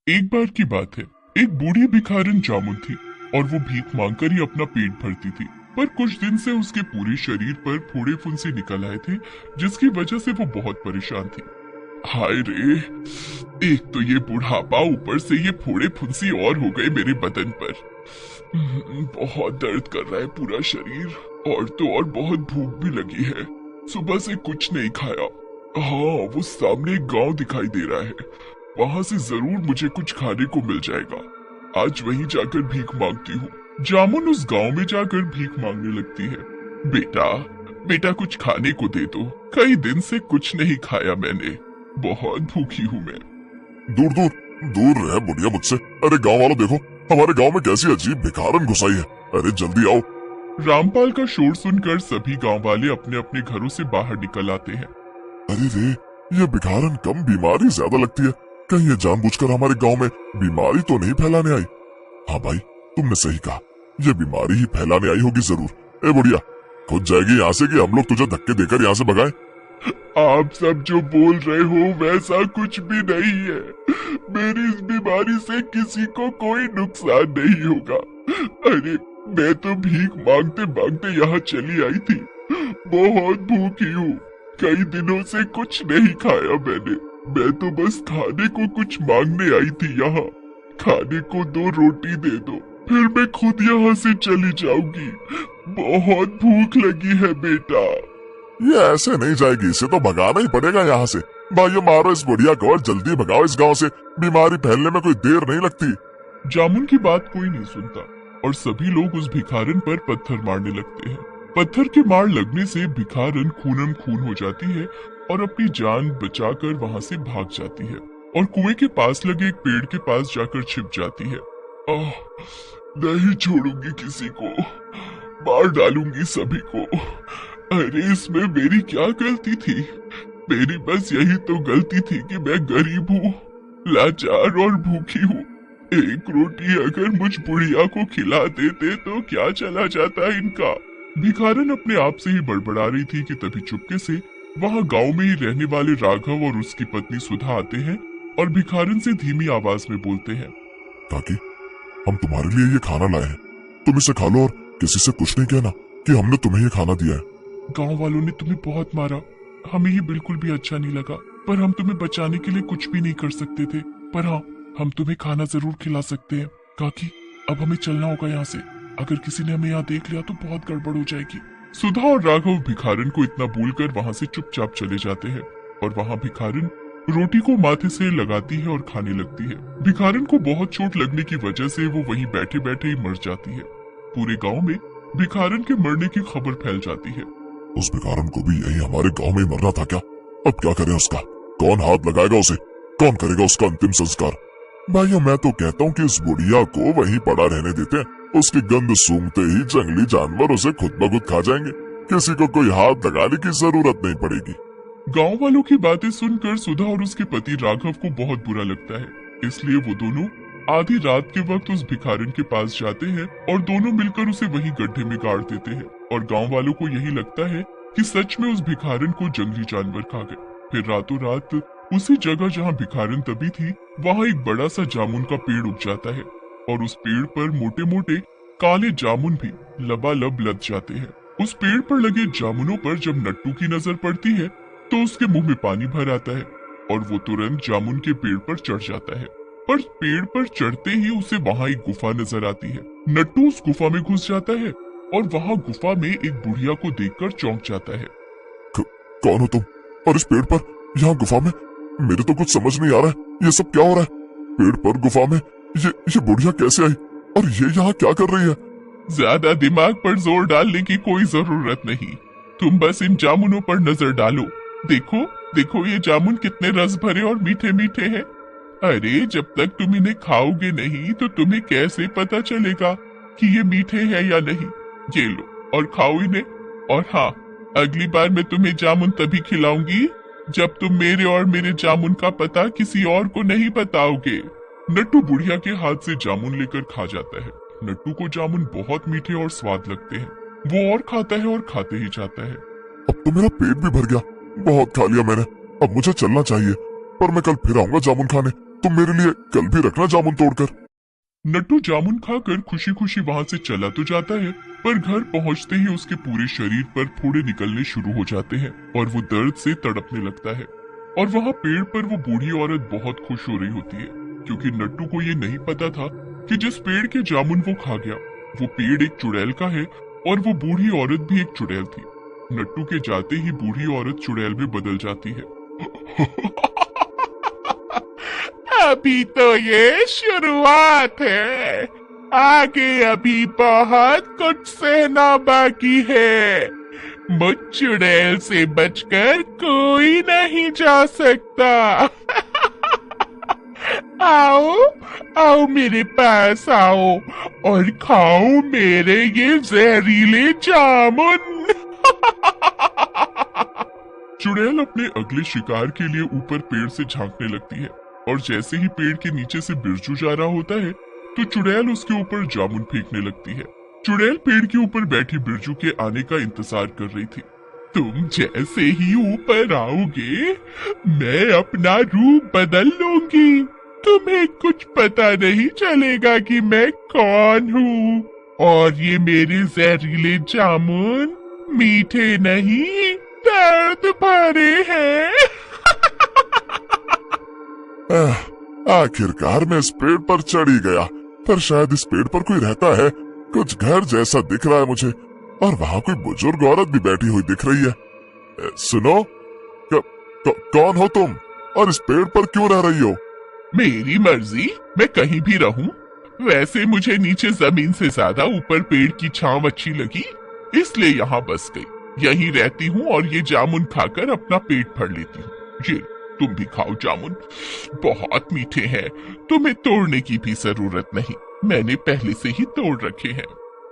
एक बार की बात है, एक बूढ़ी भिखारिन जामुन थी और वो भीख मांगकर ही अपना पेट भरती थी। पर कुछ दिन से उसके पूरे शरीर पर फोड़े फुंसे निकल आए थे, जिसकी वजह से वो बहुत परेशान थी। हाय रे, एक तो ये बुढ़ापा, ऊपर से ये फोड़े फुंसी और हो गए मेरे बदन पर। बहुत दर्द कर रहा है पूरा शरीर, और तो और बहुत भूख भी लगी है। सुबह से कुछ नहीं खाया। हाँ, वो सामने एक गांव दिखाई दे रहा है, वहां से जरूर मुझे कुछ खाने को मिल जाएगा। आज वहीं जाकर भीख मांगती हूँ। जामुन उस गांव में जाकर भीख मांगने लगती है। बेटा, बेटा कुछ खाने को दे दो, कई दिन से कुछ नहीं खाया मैंने, बहुत भूखी हूँ मैं। दूर दूर दूर रहे बुढ़िया मुझसे। अरे गांव वालों देखो, हमारे गांव में कैसी अजीब भिखारन घुसाई है। अरे जल्दी आओ। रामपाल का शोर सुनकर सभी गांव वाले अपने अपने घरों से बाहर निकल आते हैं। अरे रे, ये भिखारन कम बीमारी ज्यादा लगती है। कहीं ये जानबूझकर हमारे गांव में बीमारी तो नहीं फैलाने आई? हाँ भाई, तुमने सही कहा, ये बीमारी ही फैलाने आई होगी जरूर। ए बुढ़िया, खुद जाएगी यहाँ से कि हम लोग तुझे धक्के देकर यहाँ से भगाएं? आप सब जो बोल रहे हो वैसा कुछ भी नहीं है। मेरी इस बीमारी से किसी को कोई नुकसान नहीं होगा। अरे मैं तो भीख मांगते मांगते यहाँ चली आई थी, बहुत भूखी हूँ। कई दिनों से कुछ नहीं खाया मैंने। मैं तो बस खाने को कुछ मांगने आई थी यहाँ। खाने को 2 रोटी दे दो, फिर मैं खुद यहाँ से चली जाऊंगी। बहुत भूख लगी है बेटा। ये ऐसे नहीं जाएगी, इसे तो भगाना ही पड़ेगा यहाँ से। भाइयों, मारो इस बुढ़िया को और जल्दी भगाओ इस गांव से। बीमारी फैलने में कोई देर नहीं लगती। जामुन की बात कोई नहीं सुनता और सभी लोग उस भिखारन पर पत्थर मारने लगते हैं। पत्थर के मार लगने से भिखारन खूनम खून हो जाती है और अपनी जान बचाकर वहां से भाग जाती है और कुएं के पास लगे एक पेड़ के पास जाकर छिप जाती है। आह, नहीं छोड़ूंगी किसी को, मार डालूंगी सभी को। अरे इसमें मेरी क्या गलती थी? मेरी बस यही तो गलती थी कि मैं गरीब हूँ, लाचार और भूखी हूँ। एक रोटी अगर मुझ बुढ़िया को खिला देते तो क्या चला जाता इनका। भिखारन अपने आप से ही बड़बड़ा रही थी कि तभी चुपके से वहाँ गांव में ही रहने वाले राघव और उसकी पत्नी सुधा आते हैं और भिखारन से धीमी आवाज में बोलते हैं, काकी, हम तुम्हारे लिए ये खाना लाए हैं, तुम इसे खा लो और किसी से कुछ नहीं कहना कि हमने तुम्हें ये खाना दिया है। गांव वालों ने तुम्हें बहुत मारा, हमें ये बिल्कुल भी अच्छा नहीं लगा, पर हम तुम्हें बचाने के लिए कुछ भी नहीं कर सकते थे। पर हाँ, हम तुम्हें खाना जरूर खिला सकते हैं। काकी, अब हमें चलना होगा यहाँ से, अगर किसी ने हमें यहाँ देख लिया तो बहुत गड़बड़ हो जाएगी। सुधा और राघव भिखारन को इतना बोलकर वहाँ से चुपचाप चले जाते हैं और वहाँ भिखारन रोटी को माथे से लगाती है और खाने लगती है। भिखारन को बहुत चोट लगने की वजह से वो वहीं बैठे बैठे ही मर जाती है। पूरे गाँव में भिखारन के मरने की खबर फैल जाती है। उस भिखारन को भी यही हमारे गांव में मरना था क्या? अब क्या करें उसका? कौन हाथ लगाएगा उसे? कौन करेगा उसका अंतिम संस्कार? भाइयों, मैं तो कहता हूँ कि इस बुढ़िया को वहीं पड़ा रहने देते हैं। उसकी गंध सूंघते ही जंगली जानवर उसे खुद ब खुद खा जाएंगे। किसी को कोई हाथ लगाने की जरूरत नहीं पड़ेगी। गांव वालों की बातें सुनकर सुधा और उसके पति राघव को बहुत बुरा लगता है, इसलिए वो दोनों आधी रात के वक्त उस भिखारन के पास जाते हैं और दोनों मिलकर उसे वहीं गड्ढे में गाड़ देते हैं। और गांव वालों को यही लगता है कि सच में उस भिखारन को जंगली जानवर खा गए। फिर रातों रात उसी जगह जहां भिखारन दबी थी, वहां एक बड़ा सा जामुन का पेड़ उग जाता है और उस पेड़ पर मोटे मोटे काले जामुन भी लबालब लद जाते हैं। उस पेड़ पर लगे जामुनों पर जब नट्टू की नजर पड़ती है तो उसके मुंह में पानी भर आता है और वो तुरंत जामुन के पेड़ पर चढ़ जाता है। पर पेड़ पर चढ़ते ही उसे वहाँ एक गुफा नजर आती है। नट्टू उस गुफा में घुस जाता है और वहाँ गुफा में एक बुढ़िया को देखकर चौंक जाता है। कौन हो तुम? और इस पेड़ पर, यहाँ गुफा में? मेरे तो कुछ समझ नहीं आ रहा है, ये सब क्या हो रहा है? पेड़ पर गुफा में ये बुढ़िया कैसे आई और ये यहाँ क्या कर रही है? ज्यादा दिमाग पर जोर डालने की कोई जरूरत नहीं, तुम बस इन जामुनों पर नजर डालो। देखो देखो, ये जामुन कितने रस भरे और मीठे मीठे हैं। अरे जब तक तुम इन्हें खाओगे नहीं तो तुम्हें कैसे पता चलेगा कि ये मीठे हैं या नहीं। ये लो और खाओ इन्हें। और हाँ, अगली बार मैं तुम्हें जामुन तभी खिलाऊंगी जब तुम मेरे और मेरे जामुन का पता किसी और को नहीं बताओगे। नट्टू बुढ़िया के हाथ से जामुन लेकर खा जाता है। नट्टू को जामुन बहुत मीठे और स्वाद लगते हैं। वो और खाता है और खाते ही जाता है। अब तो मेरा पेट भी भर गया, बहुत खा लिया मैंने। अब मुझे चलना चाहिए, पर मैं कल फिर आऊंगा जामुन खाने। तुम मेरे लिए कल भी रखना जामुन तोड़कर। नट्टू जामुन खाकर खुशी खुशी वहां से चला तो जाता है, पर घर पहुंचते ही उसके पूरे शरीर पर फोड़े निकलने शुरू हो जाते हैं और वो दर्द से तड़पने लगता है। और वहां पेड़ पर वो बूढ़ी औरत बहुत खुश हो रही होती है, क्योंकि नट्टू को ये नहीं पता था कि जिस पेड़ के जामुन वो खा गया वो पेड़ एक चुड़ैल का है और वो बूढ़ी औरत भी एक चुड़ैल थी। नट्टू के जाते ही बूढ़ी औरत चुड़ैल में बदल जाती है। अभी तो ये शुरुआत है, आगे अभी बहुत कुछ सहना बाकी है। मुझ चुड़ैल से बचकर कोई नहीं जा सकता। आओ आओ मेरे पास आओ और खाओ मेरे ये जहरीले जामुन। चुड़ैल अपने अगले शिकार के लिए ऊपर पेड़ से झांकने लगती है और जैसे ही पेड़ के नीचे से बिरजू जा रहा होता है तो चुड़ैल उसके ऊपर जामुन फेंकने लगती है। चुड़ैल पेड़ के ऊपर बैठी बिरजू के आने का इंतजार कर रही थी। तुम जैसे ही ऊपर आओगे मैं अपना रूप बदल लूंगी। तुम्हें कुछ पता नहीं चलेगा कि मैं कौन हूँ, और ये मेरे जहरीले जामुन मीठे नहीं दर्द भरे हैं। आखिरकार मैं इस पेड़ पर चढ़ ही गया, पर शायद इस पेड़ पर कोई रहता है। कुछ घर जैसा दिख रहा है मुझे, और वहाँ कोई बुजुर्ग औरत भी बैठी हुई दिख रही है। सुनो, कौन हो तुम और इस पेड़ पर क्यों रह रही हो? मेरी मर्जी, मैं कहीं भी रहूं। वैसे मुझे नीचे जमीन से ज्यादा ऊपर पेड़ की छांव अच्छी लगी, इसलिए यहाँ बस गई। यहीं रहती हूँ और ये जामुन खाकर अपना पेट भर लेती हूँ। ये तुम भी खाओ जामुन, बहुत मीठे हैं। तुम्हें तोड़ने की भी जरूरत नहीं, मैंने पहले से ही तोड़ रखे हैं।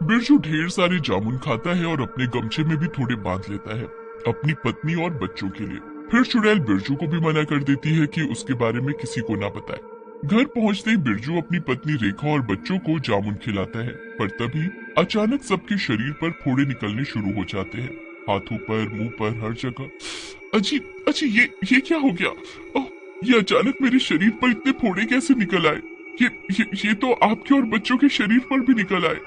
बिरजू ढेर सारे जामुन खाता है और अपने गमछे में भी थोड़े बांध लेता है अपनी पत्नी और बच्चों के लिए। फिर चुड़ैल बिरजू को भी मना कर देती है कि उसके बारे में किसी को ना बताए। घर पहुंचते ही बिरजू अपनी पत्नी रेखा और बच्चों को जामुन खिलाता है, पर तभी अचानक सबके शरीर पर फोड़े निकलने शुरू हो जाते हैं, हाथों पर, मुंह पर, हर जगह। अजी अजी ये क्या हो गया? ओह, ये अचानक मेरे शरीर पर इतने फोड़े कैसे निकल आए? ये तो आपके और बच्चों के शरीर पर भी निकल आए।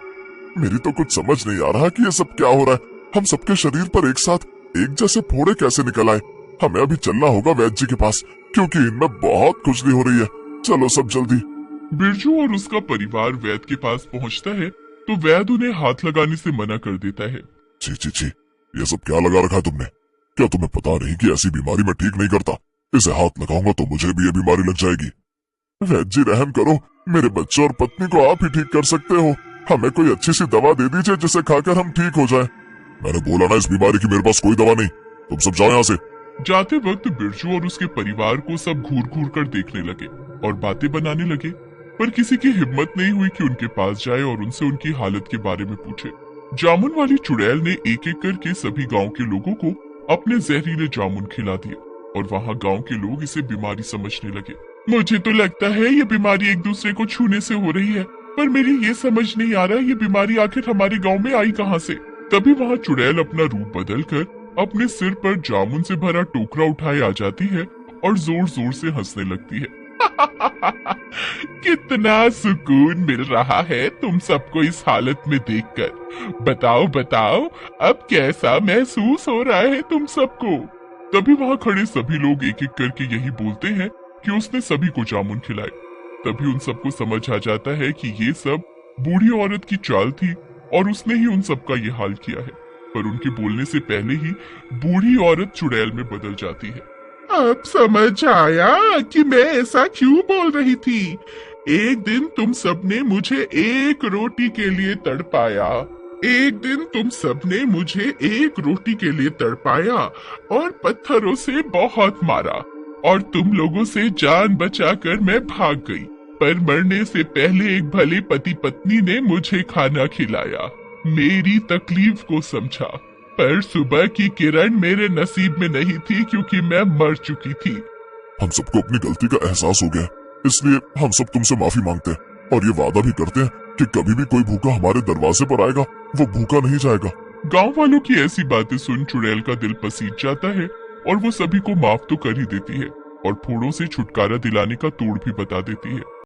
मेरी तो कुछ समझ नहीं आ रहा कि ये सब क्या हो रहा है। हम सबके शरीर पर एक साथ एक जैसे फोड़े कैसे निकल आए? हमें अभी चलना होगा वैद्य जी के पास, क्योंकि इनमें बहुत खुजली हो रही है। चलो सब जल्दी। बिरजू और उसका परिवार वैद्य के पास पहुंचता है तो वैद्य उन्हें हाथ लगाने से मना कर देता है। छी छी छी, ये सब क्या लगा रखा है तुमने? क्या तुम्हें पता नहीं कि ऐसी बीमारी मैं ठीक नहीं करता? इसे हाथ लगाऊंगा तो मुझे भी ये बीमारी लग जाएगी। वैद्य जी रहम करो, मेरे बच्चों और पत्नी को आप ही ठीक कर सकते हो। हमें कोई अच्छी सी दवा दे दीजिए जिसे खाकर हम ठीक हो जाएं। मैंने बोला ना इस बीमारी की मेरे पास कोई दवा नहीं। तुम सब जाओ यहाँ से। जाते वक्त बिरजू और उसके परिवार को सब घूर घूर कर देखने लगे और बातें बनाने लगे, पर किसी की हिम्मत नहीं हुई कि उनके पास जाए और उनसे उनकी हालत के बारे में पूछे। जामुन वाली चुड़ैल ने एक एक करके सभी गांव के लोगों को अपने जहरीले जामुन खिला दिए और वहाँ गांव के लोग इसे बीमारी समझने लगे। मुझे तो लगता है ये बीमारी एक दूसरे को छूने से हो रही है, पर मेरी ये समझ नहीं आ रहा ये बीमारी आखिर हमारे गांव में आई कहाँ से। तभी वहाँ चुड़ैल अपना रूप बदलकर अपने सिर पर जामुन से भरा टोकरा उठाए आ जाती है और जोर जोर से हंसने लगती है। कितना सुकून मिल रहा है तुम सबको इस हालत में देखकर। बताओ बताओ, अब कैसा महसूस हो रहा है तुम सबको? तभी वहाँ खड़े सभी लोग एक एक करके यही बोलते हैं कि उसने सभी को जामुन खिलाए। तभी उन सबको समझ आ जाता है कि ये सब बूढ़ी औरत की चाल थी और उसने ही उन सबका ये हाल किया है। पर उनके बोलने से पहले ही बूढ़ी औरत चुड़ैल में बदल जाती है। अब समझ आया कि मैं ऐसा क्यों बोल रही थी। एक दिन तुम सबने मुझे एक रोटी के लिए तड़पाया, एक दिन तुम सबने मुझे एक रोटी के लिए तड़पाया और पत्थरों से बहुत मारा, और तुम लोगों से जान बचाकर मैं भाग गई। पर मरने से पहले एक भले पति पत्नी ने मुझे खाना खिलाया, मेरी तकलीफ को समझा। पर सुबह की किरण मेरे नसीब में नहीं थी क्योंकि मैं मर चुकी थी। हम सबको अपनी गलती का एहसास हो गया, इसलिए हम सब तुमसे माफी मांगते हैं और ये वादा भी करते हैं कि कभी भी कोई भूखा हमारे दरवाजे पर आएगा वो भूखा नहीं जाएगा। गांव वालों की ऐसी बातें सुन चुड़ैल का दिल पसीज जाता है और वो सभी को माफ तो कर ही देती है, और फोड़ों से छुटकारा दिलाने का तोड़ भी बता देती है।